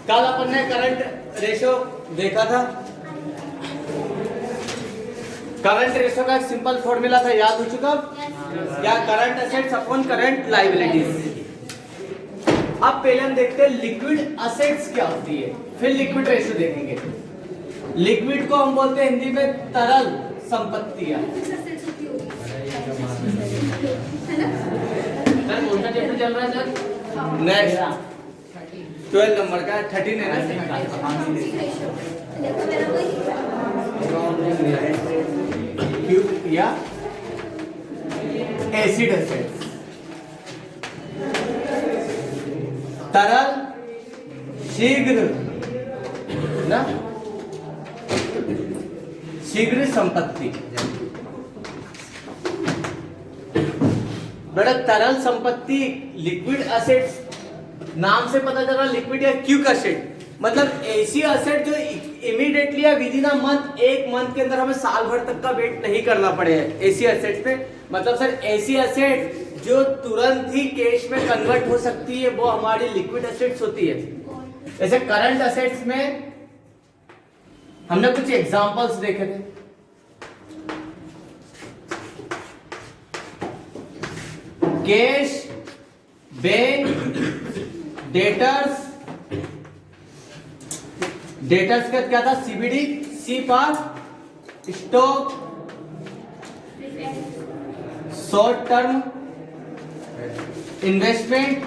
कल अपन ने current ratio देखा था। करंट रेशो का एक सिंपल फॉर्मूला था, याद हो चुका क्या? Current assets upon current liabilities. अब पहले हम देखते हैं लिक्विड एसेट्स क्या होती है, फिर लिक्विड रेशो देखेंगे। लिक्विड को हम बोलते हैं हिंदी में तरल संपत्तियां। सर कौन सा चैप्टर चल रहा है सर? नेक्स्ट 12 नंबर का 13 है ना। क्यूब या एसिड एसेट्स। तरल शीघ्र ना, शीघ्र संपत्ति। बेटा तरल संपत्ति लिक्विड एसेट्स नाम से पता चल रहा, लिक्विड या क्विक एसेट मतलब ऐसी एसेट जो इमीडिएटली या विद इन अ मंथ, एक मंथ के अंदर हमें साल भर तक का वेट नहीं करना पड़े ऐसी एसेट पे। मतलब सर ऐसी एसेट जो तुरंत ही कैश में कन्वर्ट हो सकती है वो हमारी लिक्विड एसेट्स होती है। जैसे करंट एसेट्स में हमने कुछ एग्जांपल्स देखे थे। Cash, bank, debtors. डेटर्स का क्या था? सीबीडी, सी पार, stock, short term investment,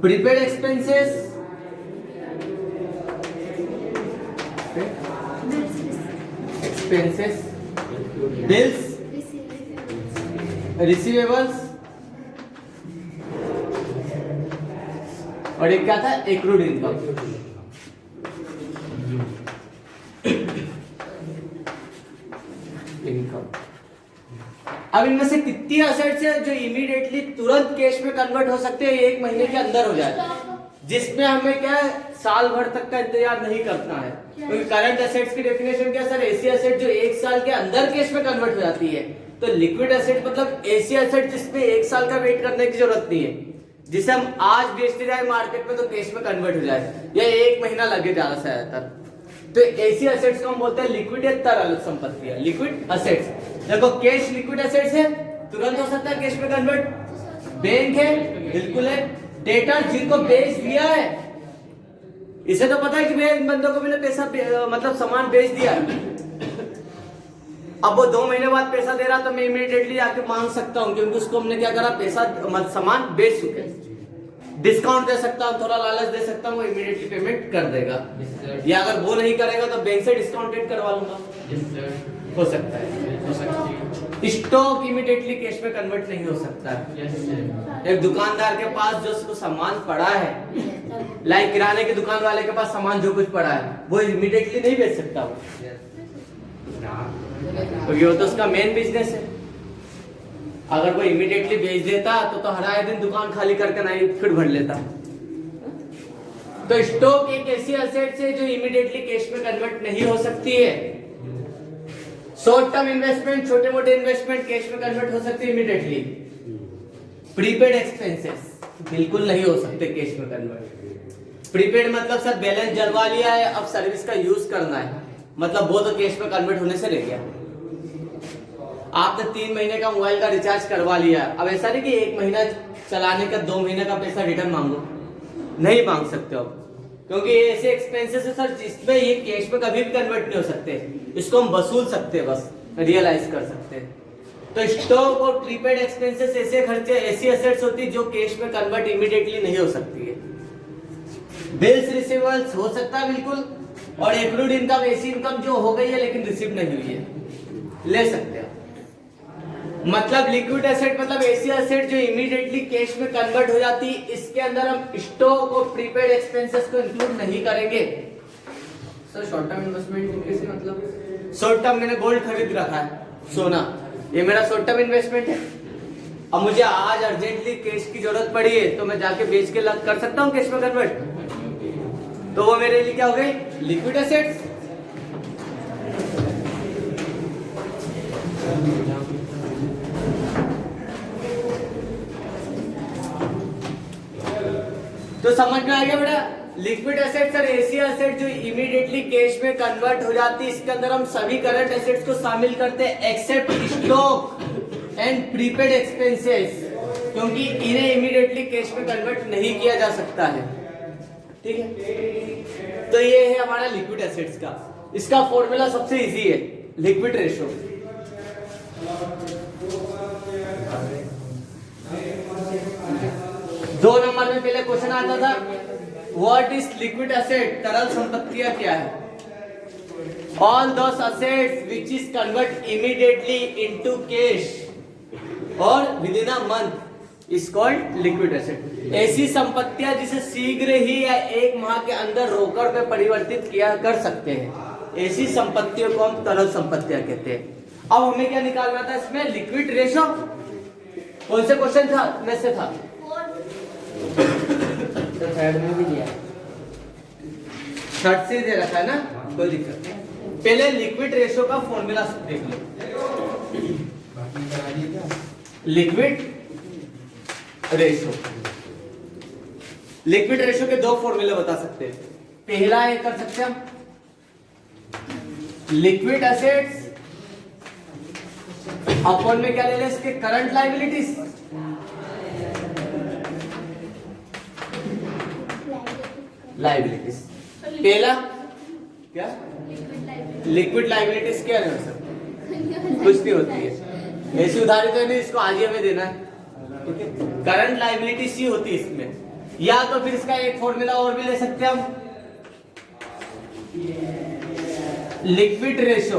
prepaid expenses, bills, receivables और एक क्या था? Accrued income. अब इनमें से कितनी एसेट्स है जो इमीडिएटली तुरंत कैश में कन्वर्ट हो सकते हैं, एक महीने के अंदर हो जाए, जिसमें हमें क्या है साल भर तक का इंतजार नहीं करना है। क्योंकि करंट एसेट्स की डेफिनेशन क्या सर? ऐसी एसेट जो एक साल के अंदर कैश में कन्वर्ट हो जाती है। तो लिक्विड एसेट मतलब ऐसी एसेट जिसमें एक साल का वेट करने की जरूरत नहीं है, जिसे हम आज बेचते जाए मार्केट में तो कैश में कन्वर्ट हो जाए, या एक महीना लगे ज्यादा से ज्यादातर। तो ऐसी एसेट्स को हम बोलते हैं लिक्विड या तरल संपत्तियां, लिक्विड एसेट्स। देखो कैश लिक्विड एसेट्स है, तुरंत हो सकता है कैश में कन्वर्ट। बैंक है, बिल्कुल है। डेटर जिनको बेच दिया है, इसे तो पता है कि मैं इन बंदों को मैंने पैसा मतलब सामान बेच दिया है, अब वो 2 महीने बाद पैसा दे रहा तो मैं इमीडिएटली आके मांग सकता हूँ, क्योंकि उसको हमने क्या करा, पैसा सामान बेच चुके। डिस्काउंट दे सकता हूँ, थोड़ा लालच दे सकता हूँ, वो इमीडिएटली पेमेंट कर देगा। या अगर वो नहीं करेगा तो बैंक से डिस्काउंटेड करवा लूंगा, हो सकता है। स्टॉक इमीडिएटली कैश में कन्वर्ट नहीं हो सकता है। एक दुकानदार के पास जो उसको सामान पड़ा है, लाइक किराने की दुकान वाले के पास सामान जो कुछ पड़ा है, वो इमीडिएटली नहीं बेच सकता वो, क्योंकि वो तो उसका मेन बिजनेस है। अगर वो इमीडिएटली बेच देता तो हर आए दिन दुकान खाली करके नहीं फिर भर लेता। तो स्टॉक एक ऐसी एसेट है जो इमीडिएटली कैश में कन्वर्ट नहीं हो सकती है। शॉर्ट टर्म इन्वेस्टमेंट, छोटे मोटे इन्वेस्टमेंट कैश में कन्वर्ट हो सकते हैं इमीडिएटली। प्रीपेड एक्सपेंसेस बिल्कुल नहीं हो सकते कैश में कन्वर्ट। प्रीपेड मतलब सर बैलेंस डलवा लिया है, अब सर्विस का यूज करना है, मतलब वो तो कैश में कन्वर्ट होने से रह गया। आपने 3 महीने का मोबाइल का रिचार्ज करवा लिया, अब ऐसा नहीं कि 1 महीना चलाने का 2 महीने का पैसा रिटर्न मांगो, नहीं मांग सकते हो, क्योंकि ये ऐसे एक्सपेंसेस है सर जिसमें ये कैश में कभी भी कन्वर्ट नहीं हो सकते। इसको हम वसूल सकते हैं, बस रियलाइज कर सकते हैं। तो स्टॉक और प्रीपेड एक्सपेंसेस ऐसे खर्चे, ऐसी एसेट्स होती है जो कैश में कन्वर्ट इमीडिएटली नहीं हो सकती है। बिल्स रिसीवेबल्स हो सकता है बिल्कुल, और एक्रूड इनकम ऐसी इनकम जो हो गई है लेकिन रिसीव नहीं हुई है, ले सकते हैं। मतलब लिक्विड एसेट मतलब ऐसी एसेट जो इमीडिएटली कैश में कन्वर्ट हो जाती है, इसके अंदर हम स्टॉक और प्रीपेड एक्सपेंसेस को इंक्लूड नहीं करेंगे। सर शॉर्ट टर्म इन्वेस्टमेंट कैसे? मतलब शॉर्ट टर्म मैंने गोल्ड खरीद रखा है, सोना, ये मेरा शॉर्ट टर्म इन्वेस्टमेंट है। अब मुझे आज अर्जेंटली कैश की जरूरत पड़ी है तो मैं जाके बेच के कर सकता हूँ कैश में कन्वर्ट, तो वो मेरे लिए क्या हो गई? Liquid assets. तो समझ में आ गया बेटा, लिक्विड एसेट्स और एसी एसेट जो इमीडिएटली कैश में कन्वर्ट हो जाती है, इसके अंदर हम सभी करंट एसेट्स को शामिल करते हैं except stock and prepaid expenses, क्योंकि इन्हें इमीडिएटली कैश में कन्वर्ट नहीं किया जा सकता है। ठीक है, तो ये है हमारा लिक्विड एसेट्स का। इसका फॉर्मूला सबसे इजी है, लिक्विड रेशो। दो नंबर में पहले क्वेश्चन आता था, व्हाट इज लिक्विड एसेट, तरल संपत्तियां क्या है। All those assets which is convert immediately into cash और within a month is called liquid asset. ऐसी संपत्तियां जिसे शीघ्र ही या एक माह के अंदर रोकड़ में परिवर्तित किया कर सकते हैं, ऐसी संपत्तियों को हम तरल संपत्तियां कहते हैं। अब हमें क्या निकालना था इसमें, लिक्विड रेशो। कौन से क्वेश्चन था में से था, तो थर्ड में भी दिया, थर्ड से दे रखा है ना, कोई दिक्कत नहीं। पहले लिक्विड रेशो का फॉर्मूला देख लो। लिक्विड रेशो, लिक्विड रेशो के दो फॉर्मूले बता सकते हैं। पहला ये कर सकते हैं हम, लिक्विड एसेट्स अपॉन में क्या ले लें, इसके करंट लायबिलिटीज। लायबिलिटीज पहला क्या, लिक्विड लायबिलिटीज क्या है सर, कुछ नहीं होती है, ऐसी उधारी तो नहीं इसको आज ही हमें देना है। करंट लायबिलिटीज ही होती है इसमें। या तो फिर इसका एक फॉर्मूला और भी ले सकते हैं हम, लिक्विड रेशो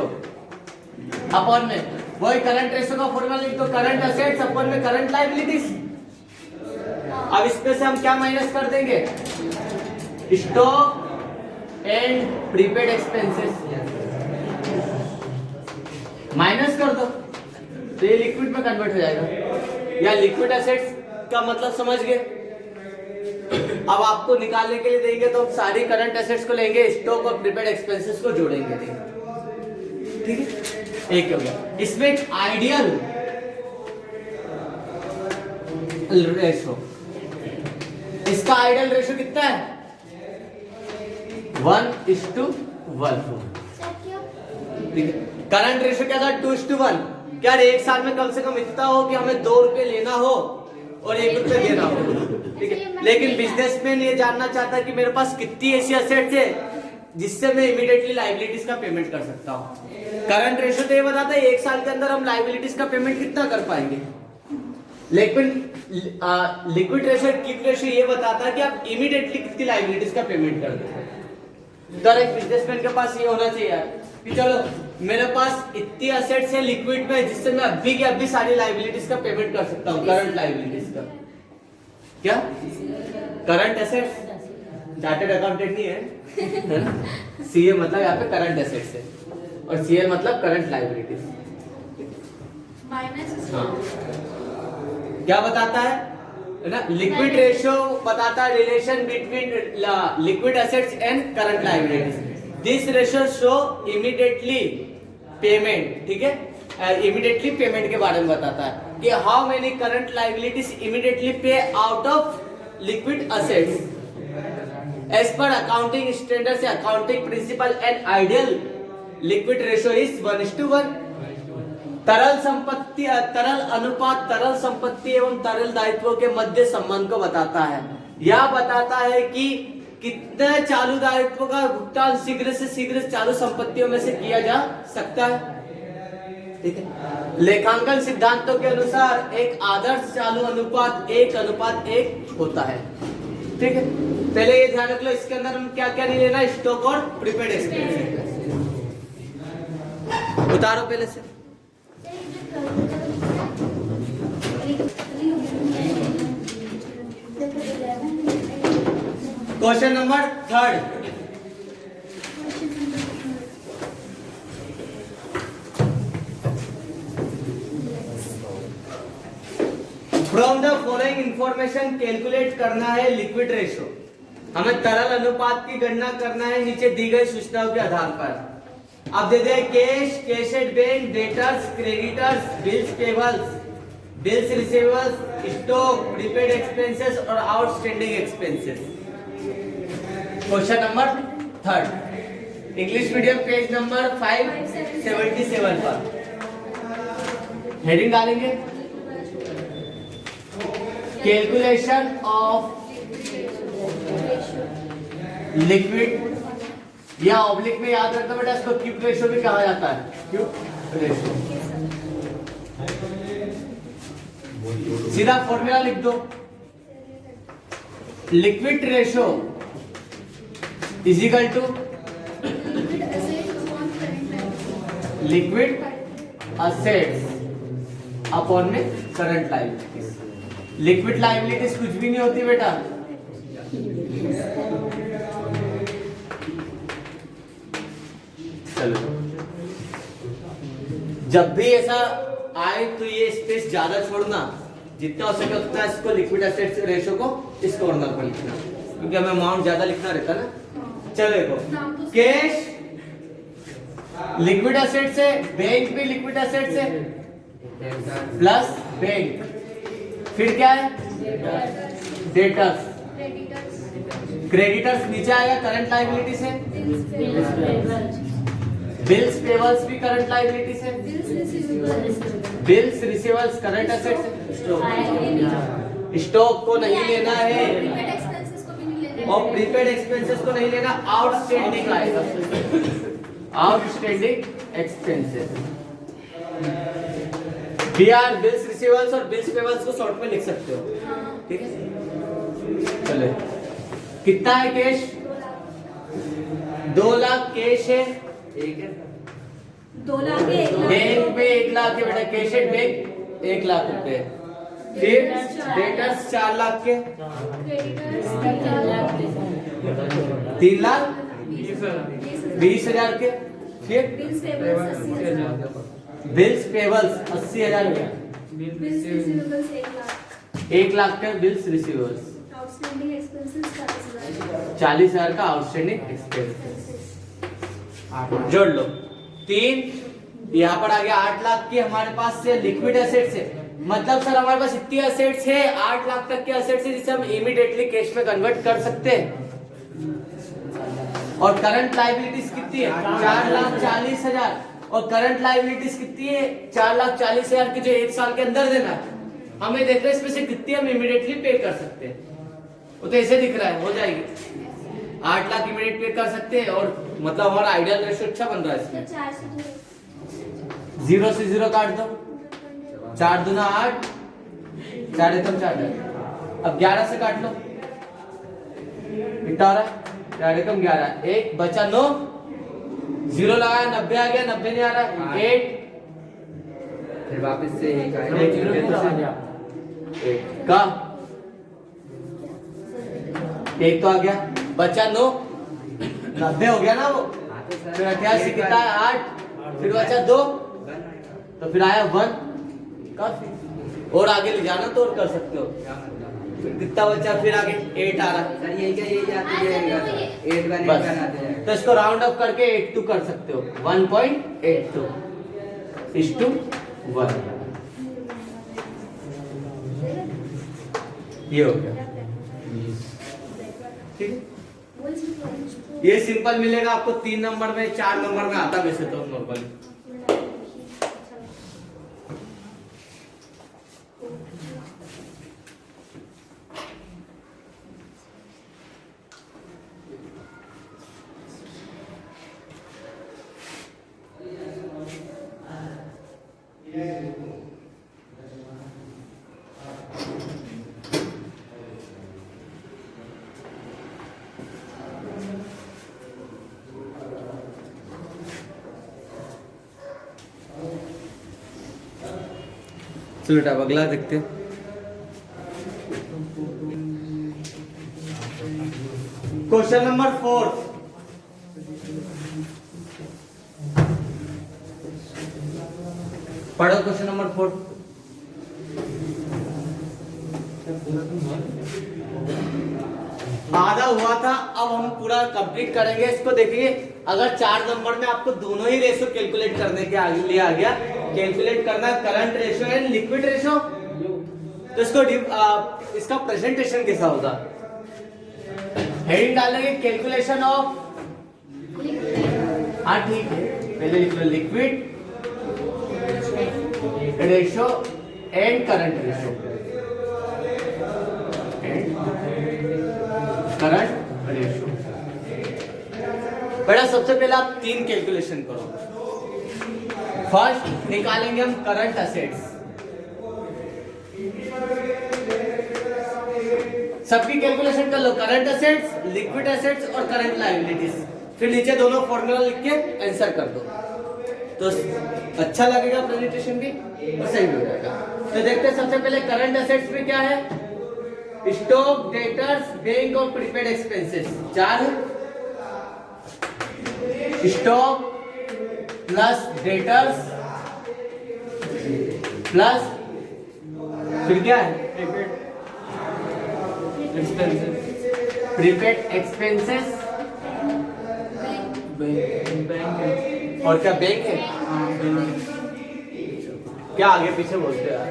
अपॉन में वही करंट रेशो का फॉर्मूला लिख दो, करंट एसेट्स अपॉन में करंट लायबिलिटीज। अब इसमें से हम क्या माइनस कर देंगे, stock and prepaid expenses minus कर दो, तो ये लिक्विड में कन्वर्ट हो जाएगा। या लिक्विड एसेट्स का मतलब समझ गए। अब आपको निकालने के लिए देंगे तो सारी करंट एसेट्स को लेंगे, स्टॉक और प्रीपेड एक्सपेंसेस को जोड़ेंगे। ठीक है, एक हो गया। इसमें एक आइडियल रेशो, इसका आइडियल रेशो कितना है, 1:1। ठीक है, करंट रेशो क्या था, 2:1। क्या एक साल में कम से कम इतना हो कि हमें 2 रुपए लेना हो और 1 रुपए देना हो। ठीक है, लेकिन बिजनेसमैन ये जानना चाहता है कि मेरे पास कितनी ऐसी एसेट्स है जिससे मैं इमीडिएटली लायबिलिटीज का पेमेंट कर सकता हूँ। करंट रेशो तो ये बताता है एक साल के अंदर हम लायबिलिटीज का पेमेंट कितना कर पाएंगे, लेकिन लिक्विड रेशो, क्विक रेशो ये बताता है कि आप इमीडिएटली कितनी लायबिलिटीज का पेमेंट कर दोगे। तो एक बिजनेसमैन के पास ये होना चाहिए यार कि चलो मेरे पास इतनी एसेट्स है लिक्विड में जिससे मैं अभी के अभी सारी लायबिलिटीज का पेमेंट कर सकता हूँ, करंट लायबिलिटीज का। क्या करंट एसेट्स, चार्टर्ड अकाउंटेंट नहीं है सीए मतलब यहाँ पे करंट एसेट्स है और सीएल मतलब करंट लायबिलिटीज। क्या बताता है ना, लिक्विड रेशो बताता है relation between liquid assets and current liabilities. This ratio show immediately payment. ठीक है, इमीडिएटली पेमेंट के बारे में बताता है कि how many current liabilities immediately pay out of liquid assets as per accounting standards या accounting principle and ideal liquid ratio is 1:1। तरल संपत्ति, तरल अनुपात तरल संपत्ति एवं तरल दायित्वों के मध्य संबंध को बताता है। यह बताता है कि कितने चालू दायित्वों का भुगतान शीघ्र से शीघ्र चालू संपत्तियों में से किया जा सकता है। ठीक है, लेखांकन सिद्धांतों के अनुसार एक आदर्श चालू अनुपात 1:1 होता है। ठीक है, पहले ये ध्यान रख लो, इसके अंदर हम क्या क्या नहीं लेना, स्टॉक और प्रीपेड एक्सपेंसेस। उतारो पहले से। Question number 3। From the following information calculate करना है लिक्विड रेशो। हमें तरल अनुपात की गणना करना है नीचे दी गई सूचनाओं के आधार पर। अब दे दे cash, cash at bank, debtors, creditors, bills payables, bills receivables, stock, prepaid expenses और outstanding expenses. Question number 3 English medium page number 577 पर हेडिंग डालेंगे कैलकुलेशन ऑफ लिक्विड या ऑब्लिक में याद रखना बेटा, इसको क्यूब रेशो भी कहा जाता है। क्यूब रेशो सीधा फॉर्मूला लिख दो, liquid ratio is equal to liquid assets upon में करंट लायबिलिटीज। लिक्विड लायबिलिटीज कुछ भी नहीं होती बेटा, चलो जब भी ऐसा आए तो ये स्पेस ज्यादा छोड़ना, जितना हो सके उतना इसको लिक्विड एसेट्स रेशो को इस कॉर्नर पर लिखना, क्योंकि हमें अमाउंट ज्यादा लिखना रहता ना। चलो देखो कैश लिक्विड एसेट से, बैंक भी लिक्विड एसेट से प्लस बैंक, फिर क्या है डेटर्स, क्रेडिटर्स नीचे आएगा करंट लायबिलिटी से, बिल्स पेबल्स भी करंट लायबिलिटी से, बिल्स रिसीवर्स करंट एसेट से, स्टॉक को नहीं लेना है और प्रीपेड एक्सपेंसेस को नहीं लेना, आउटस्टैंडिंग आएगा, outstanding expenses. BR bills receivers और बिल्स पेबल्स को शॉर्ट में लिख सकते हो, ठीक है। चलो कितना है कैश, 2 लाख कैश है, 2 लाख है, बैंक पे 1 लाख है बेटा, कैश है बैंक 1 लाख रुपए, फिर डेटर्स 4 लाख के, 3 लाख 20,000 के, फिर बिल्स पेबल्स 80,000 हो गया, 1 लाख का बिल्स रिसीवर्स, 40,000 का आउटस्टैंडिंग एक्सपेंसेस जोड़ लो। 3 यहाँ पर आ गया 8 लाख की हमारे पास से लिक्विड एसेट्स है, मतलब सर हमारे पास इतनी एसेट्स है, 8 लाख तक के एसेट्स है जिसे हम इमीडिएटली कैश में कन्वर्ट कर सकते हैं। और करंट लायबिलिटीज कितनी है 4,40,000, और करंट लायबिलिटीज कितनी है 4,40,000 की, जो 1 साल के अंदर देना है। हमें देख रहे हैं इसमें से कितनी हम इमीडिएटली पे कर सकते हैं, वो तो ऐसे दिख रहा है, हो जाएगी 8 लाख इमीडिएट पे कर सकते हैं, और मतलब हमारा आइडियल रेशो अच्छा बन रहा है इसमें। 0 से 0 काट दो, 4 दूना 8, 4 एकम 4। अब 11 से काट लो, कितना आ रहा है 4 एकम 11, 1 बचा 9, 0 लगाया 90 आ गया, 90 नहीं आ रहा 8, फिर वापस से 1 का 1 तो आ गया, बचा 9, 90 हो गया ना वो, फिर 88 कितना है 8, फिर बचा 2, तो फिर आया 1, काफी और आगे ले जाना तो और कर सकते हो। फिर कितना बचा, फिर आगे 8 आ रहा है सर, यही क्या यही आते जाएगा 8 का बस, आते जाएगा, तो इसको राउंड अप करके 82 कर सकते हो, 1.82 1, ये हो गया, ठीक है। ये सिंपल मिलेगा आपको 3 नंबर में, 4 नंबर में आता वैसे तो नॉर्मल। चलो बेटा अगला देखते हैं। क्वेश्चन नंबर 4, पढ़ो क्वेश्चन नंबर 4। आधा हुआ था, अब हम पूरा कंप्लीट करेंगे इसको। देखिए अगर 4 नंबर में आपको दोनों ही रेशो कैलकुलेट करने के लिए आ गया, कैलकुलेट करना current ratio and liquid ratio, तो इसको इसका प्रेजेंटेशन कैसा होगा। हेडिंग डालेंगे कैलकुलेशन ऑफ, हाँ ठीक है, पहले लिख लो liquid ratio and current ratio, current ratio. बेटा सबसे पहले आप 3 कैलकुलेशन करो। फर्स्ट निकालेंगे हम करंट असेट्स, सबकी कैलकुलेशन कर लो, करंट असेट्स, लिक्विड असेट्स और करंट लायबिलिटीज। फिर नीचे दोनों फॉर्मूला लिख के आंसर कर दो, तो अच्छा लगेगा प्रेजेंटेशन भी और सही भी हो जाएगा। तो देखते हैं सबसे पहले करंट असेट्स में क्या है, स्टॉक, डेटर्स, बैंक और प्रीपेड एक्सपेंसेस। 4 है, स्टॉक प्लस डेटर्स प्लस फिर क्या है, प्रीपेड एक्सपेंसेस और क्या बैंक है, क्या आगे पीछे बोलते हैं यार,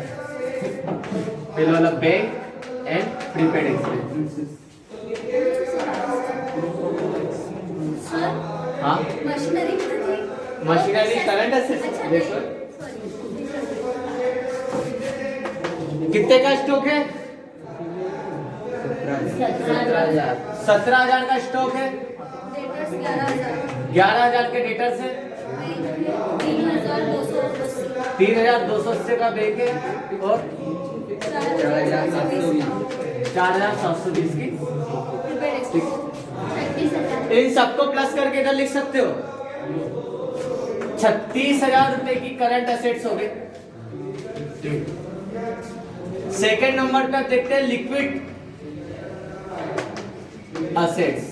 पहले वाला बैंक एंड प्रीपेड एक्सपेंसेस। हाँ मशीनरी करंट असेट्स। देखो कितने का स्टॉक है, 17,000 का स्टॉक है, 11,000 के डेटर्स है, 3,280 का बैंक है और 4,720 की। इन सबको प्लस करके इधर लिख सकते हो, 36,000 रुपए की करंट असेट्स हो गए। सेकेंड नंबर पर देखते हैं लिक्विड असेट्स।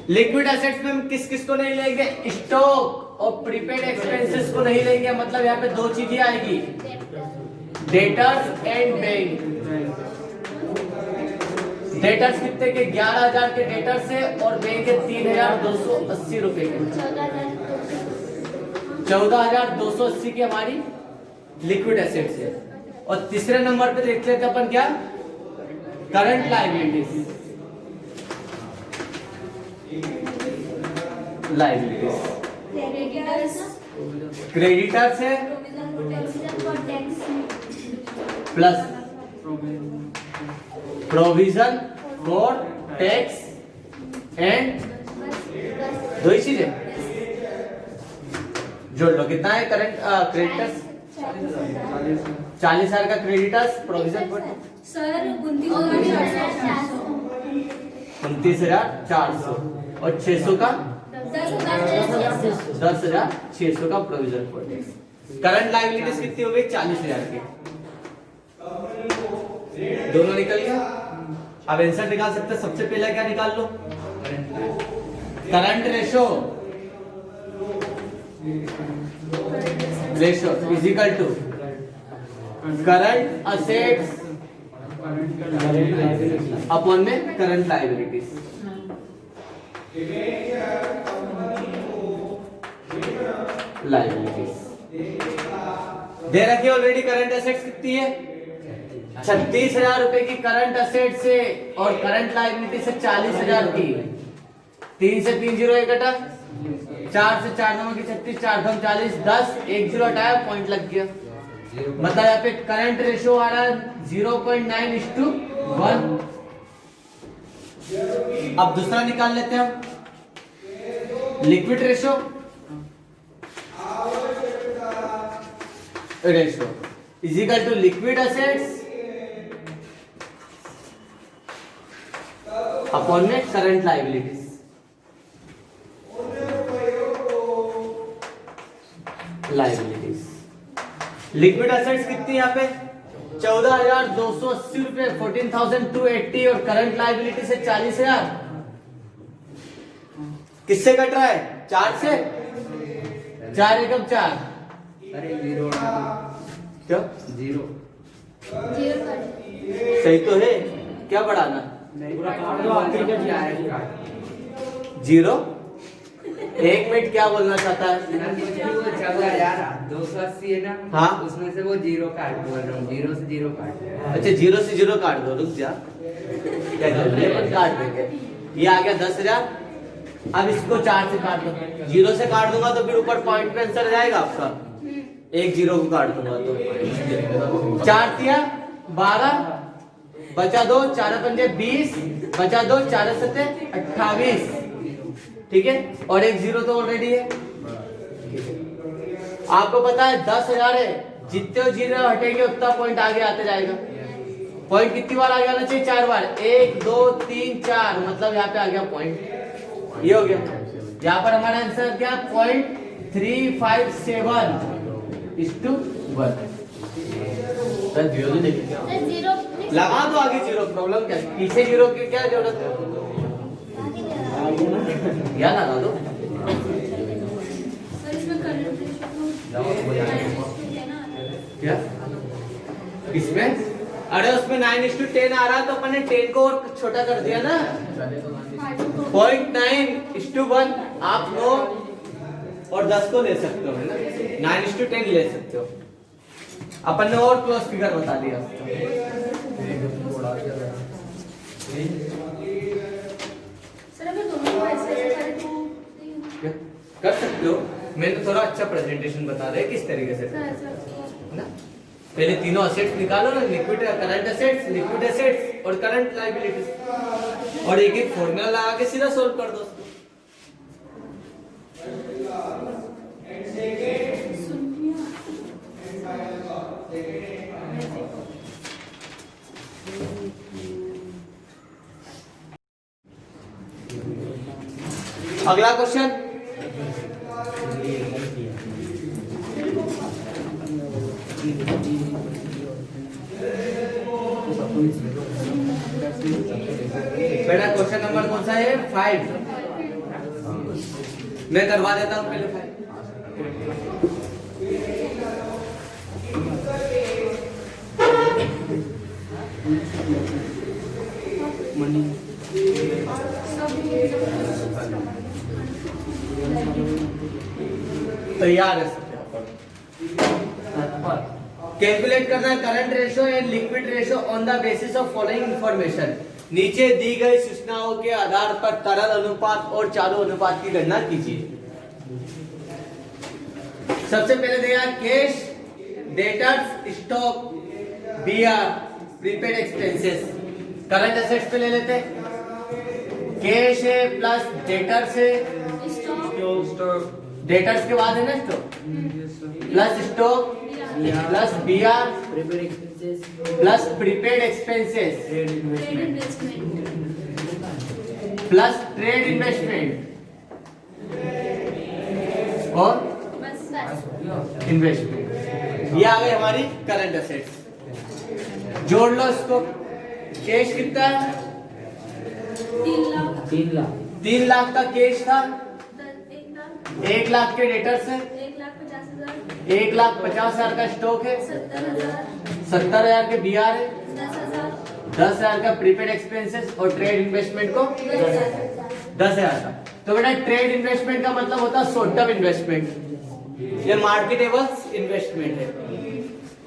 लिक्विड असेट्स में हम किस किस को नहीं लेंगे, स्टॉक और प्रीपेड एक्सपेंसेस को नहीं लेंगे, मतलब यहाँ पे 2 चीजें आएगी, डेटर्स एंड बैंक। डेटर्स कितने के, 11,000 के डेटर्स है और बैंक के 3,280 रुपए के, 14,280 की हमारी लिक्विड एसेट्स है। और तीसरे नंबर पे देख लेते अपन क्या, करंट लायबिलिटीज। क्रेडिटर्स है plus provision for tax and 2 ही चीजें जोड़ लो। कितना है करंट क्रेडिटर्स, 40,000 का क्रेडिटर्स, प्रोविजन फॉर सर 29,400 और 600 का 10,600 का provision for tax. Current liabilities कितनी हो गई, 40,000 की। दोनों निकल गया। अब आंसर निकाल सकते हैं। सबसे पहले क्या निकाल लो, current ratio is equal to current assets upon में करंट लायबिलिटीज। दे रखी ऑलरेडी करंट असेट्स कितनी है, 36,000 रुपए की करंट असेट से और करंट लायबिलिटी से 40,000 की। 3 से 3 जीरो घटा, 4 से 4 9 की 36, 4 2 40, 10 1 जीरो हटाया, पॉइंट लग गया। मतलब यहाँ पे करंट रेशो आ रहा है 0.9:1। अब दूसरा निकाल लेते हैं हम, liquid ratio is equal to liquid assets upon में करंट लायबिलिटीज। लिक्विड असेट्स कितनी यहाँ पे 14,280 रुपए, 14,280 और करंट लायबिलिटी से 40,000। किससे कट रहा है, 4 से, 4 एकम 4। अरे 0 क्यों, 0 सही तो है, क्या बढ़ाना, पूरा काट दो, आखिर का 4 है, 0 1 मिनट क्या बोलना चाहता है? वो चल रहा है यार 280 है ना। हाँ। उसमें से वो जीरो काट बोल रहा हूँ, जीरो से जीरो काट। अच्छा 0 से 0 काट दो, रुक जा, क्या कर ये अपन काट देंगे। ये आ गया 10,000। अब इसको 4 से काट दो, 0 से काट दूंगा तो फिर ऊपर पॉइंट पे आंसर जाएगा आपका। एक 0 को काट दूंगा तो 4 दिया 12, बचा 2, 4 पंजे 20, बचा 2, 4 सत्ते 28, ठीक है। और एक 0 तो ऑलरेडी है। आपको पता है 10,000 है, जितने 0 हटेंगे उतना पॉइंट आगे आते जाएगा। पॉइंट कितनी बार आगे आना चाहिए? 4 बार। 1 2 3 4, मतलब यहाँ पे आ गया पॉइंट, ये हो गया। यहाँ पर हमारा आंसर क्या? 0.357 1। जीरो लगा दो आगे 0, प्रॉब्लम क्या है? पीछे 0 की क्या जरूरत है? या लगा दो। सर इसमें करंट क्या इसमें? अरे उसमें 9:10 आ रहा है तो अपन ने 10 को और छोटा कर दिया ना। 0.9:1 आप 9 और 10 को ले सकते हो, है ना। 9:10 ले सकते हो। अपन ने और क्लोज फिगर बता दिया। सर अगर दोनों को ऐसे करें तो क्या? कर सकते हो। मैंने थोड़ा अच्छा प्रेजेंटेशन बता रहे किस तरीके से, है ना। पहले तीनों असेट्स निकालो ना, liquid current assets, liquid assets और करंट लायबिलिटीज, और एक एक फॉर्मूला लगा के सीधा सोल्व कर दो। अगला क्वेश्चन, बेटा क्वेश्चन नंबर कौन सा है? 5। मैं करवा देता हूँ पहले 5। तैयार है कैलकुलेट करना है current ratio and liquid ratio on the basis of following information. नीचे दी गई सूचनाओं के आधार पर तरल अनुपात और चालू अनुपात की गणना कीजिए। सबसे पहले देगा cash, debtors, stock, BR, prepaid expenses. Current assets पे ले लेते हैं। कैश है प्लस डेटर्स है, डेटर्स के बाद है ना stock, plus stock plus BR plus prepaid expenses plus trade investment और इन्वेस्टमेंट। ये आ गई हमारी करंट एसेट्स। जोड़ लो इसको। कैश कितना है? 3 लाख का कैश था। 1 लाख के डेटर्स है। 1,50,000 का स्टॉक है। 70,000 के बीआर है। 10,000 का प्रीपेड एक्सपेंसेस और ट्रेड इन्वेस्टमेंट को 10,000 का। तो बेटा ट्रेड इन्वेस्टमेंट का मतलब होता है शॉर्ट टर्म इन्वेस्टमेंट, ये मार्केटेबल इन्वेस्टमेंट है।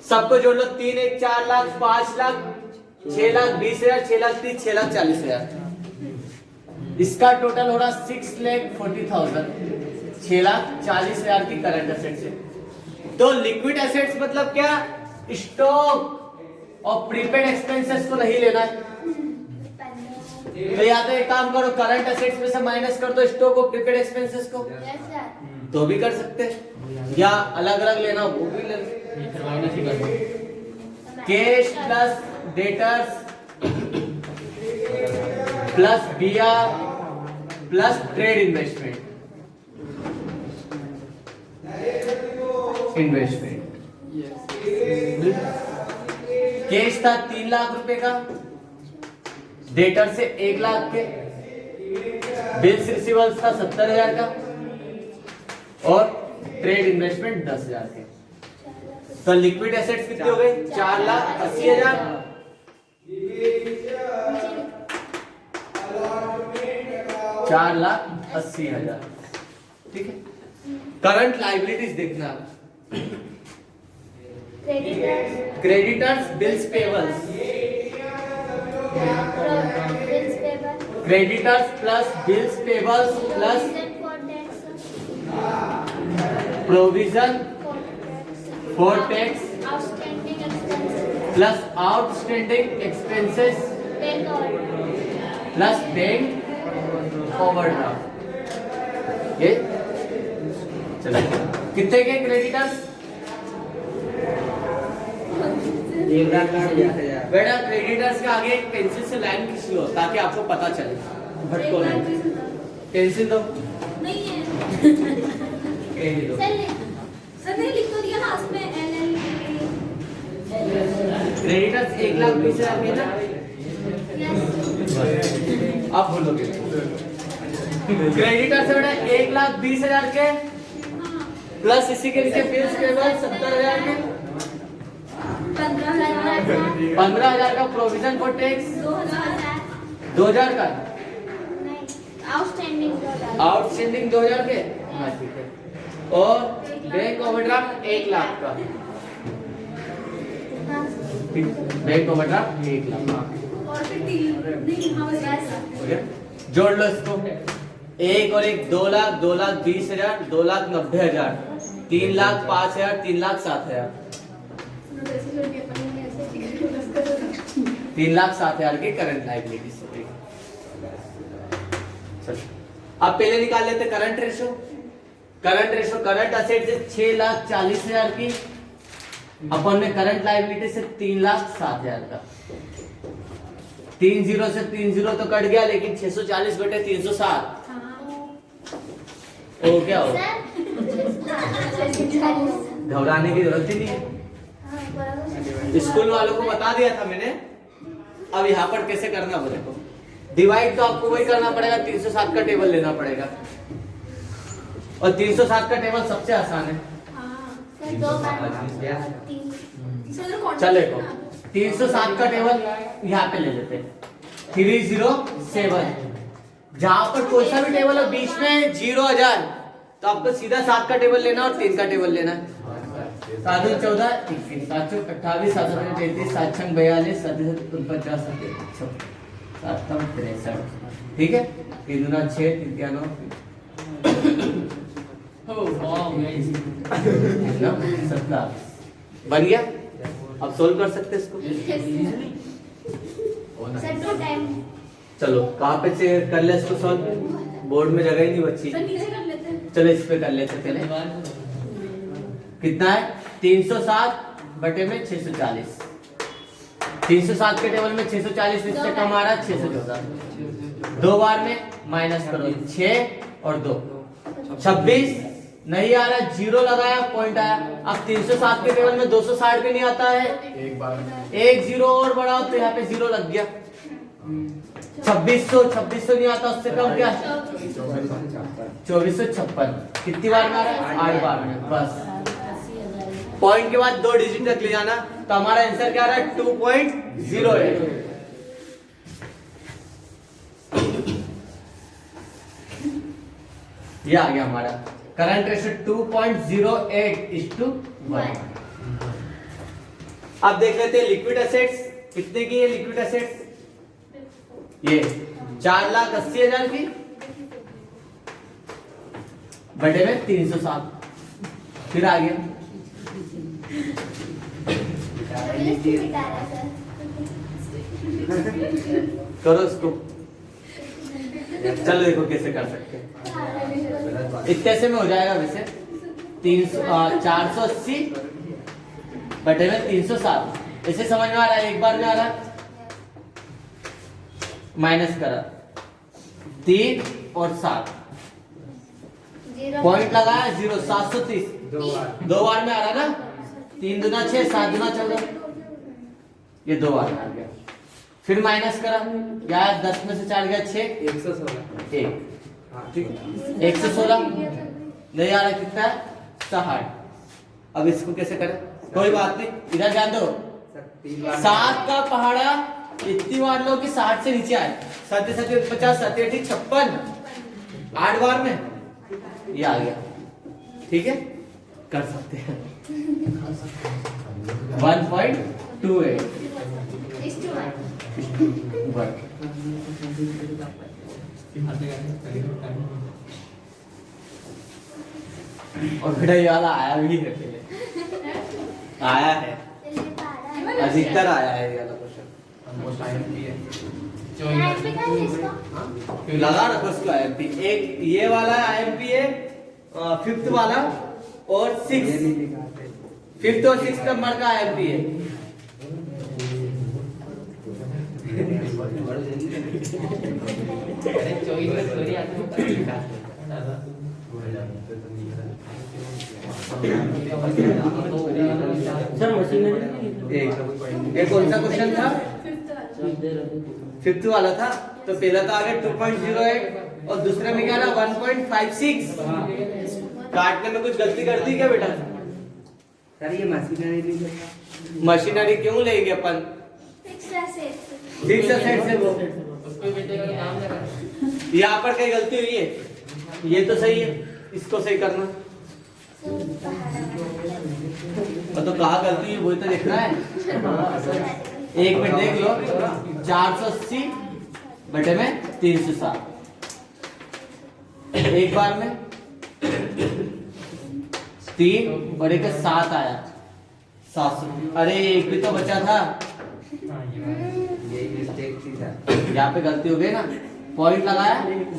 सबको जोड़ लो। 3 1 4 लाख, 5 लाख, 6 लाख 20,000, 6 लाख 30, 6 लाख 40,000। इसका टोटल हो रहा 6,40,000। 6,40,000 की करंट एसेट्स है। तो लिक्विड एसेट्स मतलब क्या? स्टॉक और प्रीपेड एक्सपेंसेस को नहीं लेना है। तो या तो एक काम करो, करंट एसेट्स में से माइनस कर दो स्टॉक और प्रीपेड एक्सपेंसेस को, तो भी कर सकते हैं, या अलग अलग लेना वो भी ले। Cash plus debtors plus BR plus trade investment cash था 3 लाख रुपए का, डेटर से 1 लाख के, बिल्स रिसीवर्स था 70,000 का और ट्रेड इन्वेस्टमेंट 10,000 के। तो लिक्विड एसेट्स कितनी हो गई? 4,80,000। $4,80,000। ठीक है। करंट लाइबिलिटीज देखना, creditors, creditors bills payables, bills payable, creditors plus bills payables plus provision provision for tax, for tax outstanding expenses, plus outstanding expenses bank और प्लस बैंक ओवरड्राफ्ट। ये चलो कितने के क्रेडिटर्स? 1,20,000। बेटा क्रेडिटर्स के आगे एक पेंसिल से लाइन खींच लो ताकि आपको पता चले, भटको नहीं। पेंसिल दो, नहीं है कहीं दो। सर ने लिख तो दिया ना उसमें LL क्रेडिटर्स 1,20,000 के ना, यस आप बोलोगे क्रेडिटर्स से बेटा 1,20,000 के प्लस इसी के नीचे बिल्स पेबल 70,000 के, 15,000 का प्रोविजन फॉर टैक्स 2,000 का, आउटस्टैंडिंग आउटस्टैंडिंग 2,000 के, हाँ ठीक है, और बैंक ओवरड्राफ्ट 1,00,000 का, बैंक ओवरड्राफ्ट 1,00,000 और फिर नहीं हाँ बस हो गया। जोड़ लो इसको, 1 और 1 2,00,000, 2,20,000, 2,90,000, 3,05,000, 3,07,000, 3,07,000 की करंट लायबिलिटीज। अब पहले निकाल लेते current ratio. Current ratio, current asset से 6,40,000 की अपन में करंट लायबिलिटी से 3,07,000 का। 30 से 30 तो कट गया, लेकिन 640 बटे 307 हो क्या हो? घबराने की जरूरत ही नहीं है, स्कूल वालों को बता दिया था मैंने। अब यहाँ पर कैसे करना वो देखो, डिवाइड तो आपको वही करना पड़ेगा, 307 का टेबल लेना पड़ेगा, और 307 का टेबल सबसे आसान है। चलो देखो 307 का टेबल यहाँ पे ले लेते हैं, 307। जहां पर कोई सा भी टेबल हो बीच में 0,000, तो आपको सीधा 7 का टेबल लेना और 3 का टेबल लेना है। 7 × 14 21, 7 × 28, 7 × 33, 7 × 42, 7 × 49, 7 × 63, ठीक है। 3 × 6, 3 × 9, 17 बन गया। अब सोल्व कर सकते हैं इसको। चलो कहाँ पे से कर ले इसको सॉल्व, बोर्ड में जगह ही नहीं बची। चलो इस पे कर लेते पहले। कितना है? 307 बटे में 640। 307 के टेबल में 640, इससे कम आ रहा है 614। 2 बार में माइनस करो, 6 और 2 26 नहीं आ रहा, 0 लगाया, पॉइंट आया। अब 307 के टेबल में 260 भी नहीं आता है, एक 0 और बढ़ाओ तो यहाँ पे 0 लग गया। 2600 नहीं आता, उससे कम क्या? 2456। कितनी बार में आ रहा है? 8 बार में। बस पॉइंट के बाद 2 डिजिट रख ले जाना, तो हमारा आंसर क्या आ रहा है? 2.08। ये आ गया हमारा करंट रेशियो 2.08:1। अब देख लेते हैं लिक्विड एसेट्स कितने की है। लिक्विड एसेट्स ये 4,80,000 की बटे में 307, फिर आ गया करो इसको। चलो देखो कैसे कर सकते हैं। इतने से में हो जाएगा वैसे 480 बटे में 307। इसे समझ में आ रहा है? एक बार में आ रहा है, माइनस करा 3 और 7, पॉइंट लगाया 0, 730। 2 बार में आ रहा ना, 3 दूना 6, 7 दूना 14, ये 2 बार में आ गया। फिर माइनस करा, क्या 10 में से 4 गया 6, 116, 116 नहीं आ रहा, कितना है? 60। अब इसको कैसे करें? कोई बात नहीं, इधर ध्यान दो। 7 का पहाड़ा इतनी बार लो कि 60 से नीचे आए। 7 7 50, 7 8 56, 8 बार में ये आ गया, ठीक है, कर सकते हैं 1.28 और बेटा ये वाला आया भी है पहले, आया है, अधिकतर आया है ये वाला क्वेश्चन। लगा रखो इसको IMP। एक ये वाला IMP है, फिफ्थ वाला और फिफ्थ और सिक्स नंबर का IMP है। सर मशीनरी ये कौन सा क्वेश्चन था? फिफ्थ वाला था। तो पहला तो आ गया 2.08 और दूसरे में क्या था 1.56। काटने में कुछ गलती कर दी क्या बेटा? सर ये मशीनरी नहीं है। मशीनरी क्यों लेंगे अपन? फिक्स एसेट से वो यहाँ पर कहीं गलती हुई है? ये तो सही है, इसको सही करना। तो कहाँ गलती है वही तो देखना है। एक मिनट देख लो, 480 बटे में 307, एक बार में 3 और एक 7 आया 700। अरे एक भी तो बचा था, यही मिस्टेक थी सर। यहाँ पे गलती हो गई ना, पॉइंट लगाया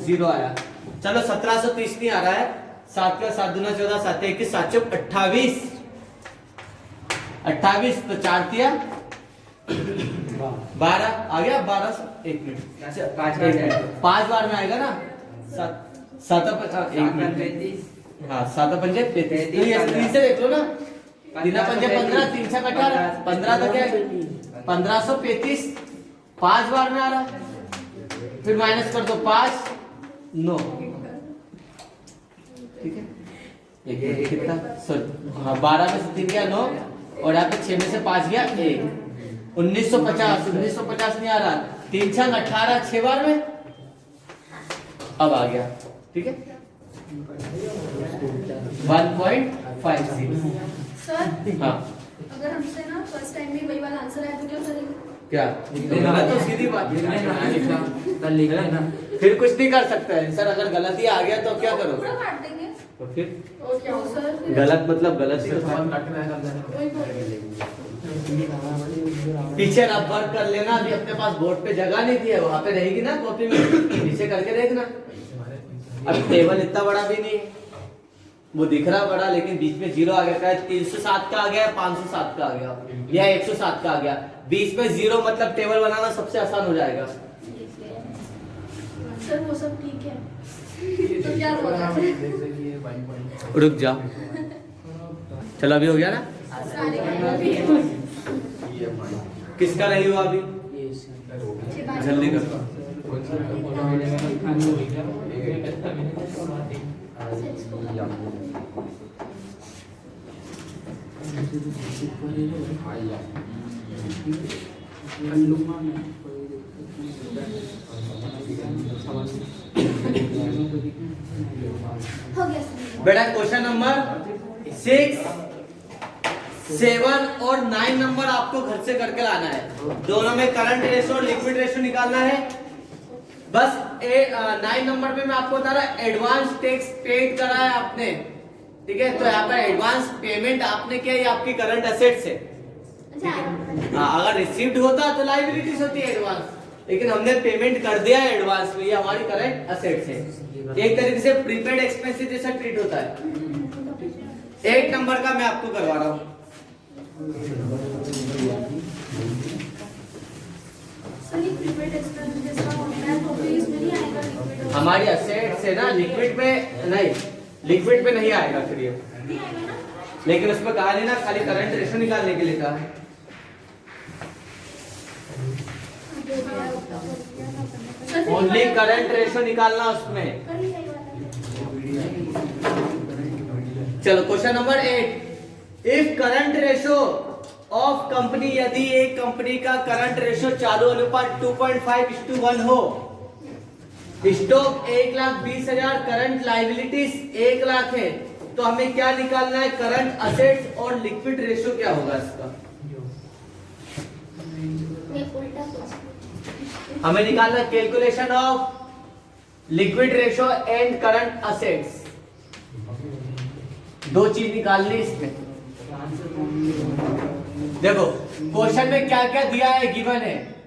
0 आया। चलो 1730 नहीं आ रहा है। 7 का 7 दूना 14, 7 21, 7 चौक 28, 28 तो 4 दिया 12 आ गया। 12 एक मिनट, 5 बार में आएगा ना। 7 एक मिनट, हाँ 7 पंजे 35। तो ये 3 से देख लो ना, 3 पंजे 15, 3 से 18, 15 तो क्या है 1535। 5 बार में आ रहा, फिर माइनस कर दो 5 9, ठीक है। एक कितना सॉरी, हाँ 12 में से 3 गया 9 और यहाँ पे 6 में से 5 गया 1। 1950 नहीं आ रहा। 3 छंग 18, 6 बार में अब आ गया, ठीक है। 1.56। सर हाँ अगर हमसे ना फर्स्ट टाइम में वही वाला आंसर आया तो क्या करेंगे? क्या तो सीधी बात है, फिर कुछ नहीं कर सकते हैं सर। अगर गलती आ गया तो क्या करोगे? पूरा काट देंगे तो फिर और क्या हो सर? गलत मतलब गलत ही होता है। पीछे रब वर्क कर लेना। अभी अपने पास बोर्ड पे जगह नहीं थी, वहां पे रहेगी ना कॉपी में, पीछे करके देखना। अभी टेबल इतना बड़ा भी नहीं, वो दिख रहा बड़ा, लेकिन बीच में 0 आ गया। 307 का आ गया, 507 का आ गया या 107 का आ गया। बीच में 0 मतलब टेबल बनाना सबसे आसान हो जाएगा। सर वो सब ठीक है तो क्या बोल रहे हैं? रुक जा, चलो अभी हो गया ना। सारे का किसका नहीं हुआ अभी? जल्दी करो। हो गया सर। बेटा क्वेश्चन नंबर 6, 7 और 9 नंबर आपको घर से करके लाना है। दोनों में करंट रेशो और लिक्विड रेशो निकालना है। बस 9 नंबर पे मैं आपको बता रहा एडवांस टैक्स पेड करा है आपने, ठीक है। तो यहाँ पर एडवांस पेमेंट आपने किया, ये आपकी करंट एसेट्स है। अगर रिसीव्ड होता तो लायबिलिटीज होती है एडवांस, लेकिन हमने पेमेंट कर दिया है एडवांस में, ये हमारी करंट एसेट्स है। एक तरीके से प्रीपेड एक्सपेंसेस जैसा ट्रीट होता है। 8 नंबर का मैं आपको करवा रहा हूँ। हमारी एसेट्स है ना, लिक्विड में नहीं, लिक्विड में नहीं आएगा फिर ये, लेकिन उसमें कहा नहीं ना, खाली करंट रेशो निकालने के लिए कहा है। ओनली करंट रेशो निकालना उसमें। चलो question number 8, if current ratio of company, यदि एक कंपनी का करंट रेशो चालू अनुपात 2.5:1 हो, स्टॉक 1,20,000, करंट लाइबिलिटीज 1 लाख है, तो हमें क्या निकालना है? करंट असेट्स और लिक्विड रेशियो क्या होगा इसका? ये उल्टा कुछ हमें निकालना calculation of liquid ratio and current assets. दो चीज निकालनी इसमें। देखो क्वेश्चन में क्या क्या दिया है, गिवन है।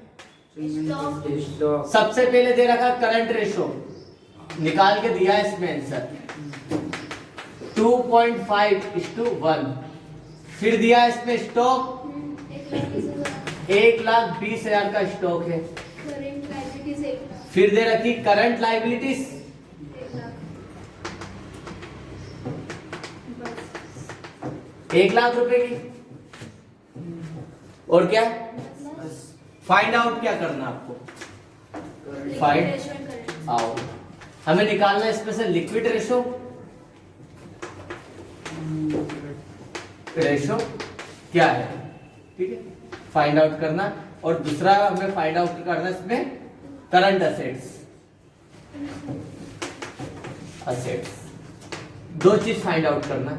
स्टॉक सबसे पहले दे रखा करंट रेशियो, निकाल के दिया है इसमें आंसर 2.5:1। फिर दिया है इसमें स्टॉक 1,20,000 का स्टॉक है। करंट लायबिलिटीज 1 लाख फिर दे रखी करंट लाइबिलिटीज 1 लाख 1 लाख रुपए की। और क्या फाइंड आउट क्या करना आपको? फाइंड आउट हमें निकालना है इसमें से लिक्विड रेशो। रेशो क्या है, ठीक है, फाइंड आउट करना। और दूसरा हमें फाइंड आउट करना है इसमें करंट असेट्स। दो चीज फाइंड आउट करना।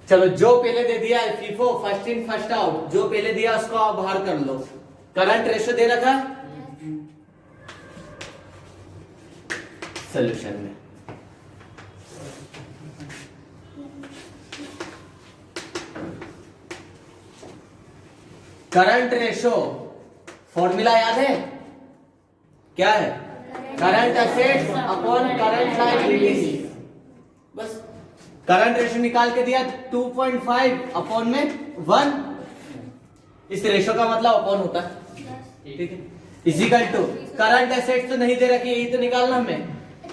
चलो जो पहले दे दिया है FIFO, first in first out, जो पहले दिया उसको आप बाहर कर लो। करंट रेशो दे रखा सॉल्यूशन में। करंट रेशो फॉर्मूला याद है क्या है? Current assets upon current liabilities. बस करंट रेशो निकाल के दिया 2.5 अपॉन में 1। इस रेशो का मतलब अपॉन होता है, ठीक है, इजिकल टू करंट एसेट्स तो नहीं दे रखी है, यही तो निकालना हमें।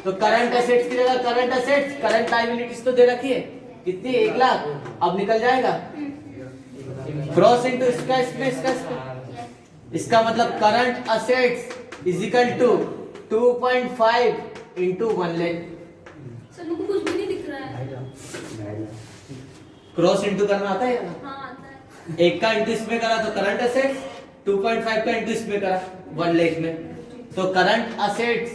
तो करंट एसेट्स की जगह करंट एसेट्स, करंट लायबिलिटीज तो दे रखी है कितनी? 1 लाख। अब निकल जाएगा क्रॉस इनटू इसका इसमें, इसका इसमें। इसका मतलब current assets is equal to 2.5 into 1 lakh. Sir मुझे कुछ भी नहीं दिख रहा है। क्रॉस इंटू करना आता है या? हाँ आता है। एक का इंटू इसमें करा तो करंट असेट्स, 2.5 का इंटू इसमें करा 1 लाख में, तो करंट असेट्स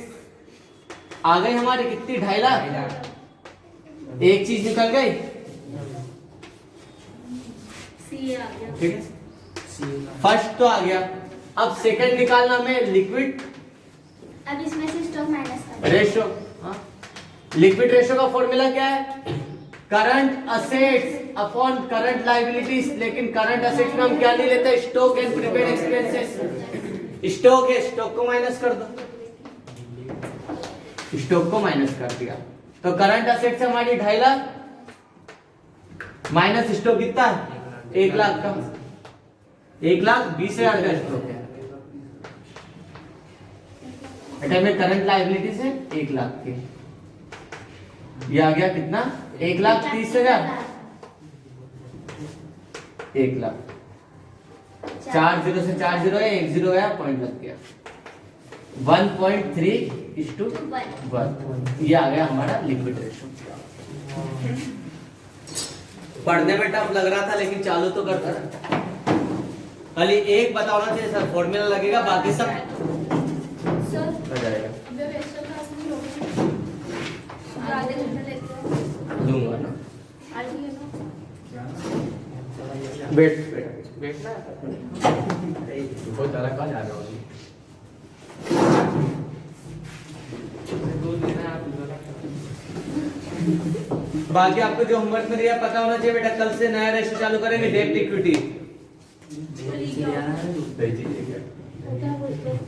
आ गई हमारी कितनी? 2.5 लाख। एक चीज निकल गई, सी आ गया। ठीक है, फर्स्ट तो आ गया। अब सेकंड निकालना हमें लिक्विड अब इसमें से स्टॉक माइनस कर रेशो। लिक्विड रेशो का फॉर्मूला क्या है? Current assets upon current liabilities. लेकिन करंट असेट्स में हम क्या नहीं लेते? Stock and prepaid expenses. Stock है, स्टॉक को माइनस कर दो, स्टॉक को माइनस कर दिया तो करंट असेट्स हमारी 2.5 लाख माइनस स्टॉक कितना? 1 लाख का। 1,20,000 का स्टॉक है। में करंट लायबिलिटीज है 1 लाख के। ये आ गया कितना? 1,30,000। 1 लाख। 4 0 से 4 0 है, 1 0 गया, पॉइंट लग गया। 1.3:1। ये आ गया हमारा लिक्विड रेशो। पढ़ने में टफ लग रहा था लेकिन चालू तो करता था। खाली एक बताना चाहिए सर, फॉर्मूला लगेगा, बाकी सब सर हो जाएगा। मैं वेस्टर क्लास में लोगे आधे घंटे लेते हैं। दूंगा ना। आज ले लो। बैठना बहुत ज्यादा कहाँ जा रहा हूँ। बाकी आपको जो होमवर्क में दिया पता होना चाहिए बेटा। कल से नया रेशो चालू करेंगे, डेब्ट इक्विटी। क्या बोलते हैं?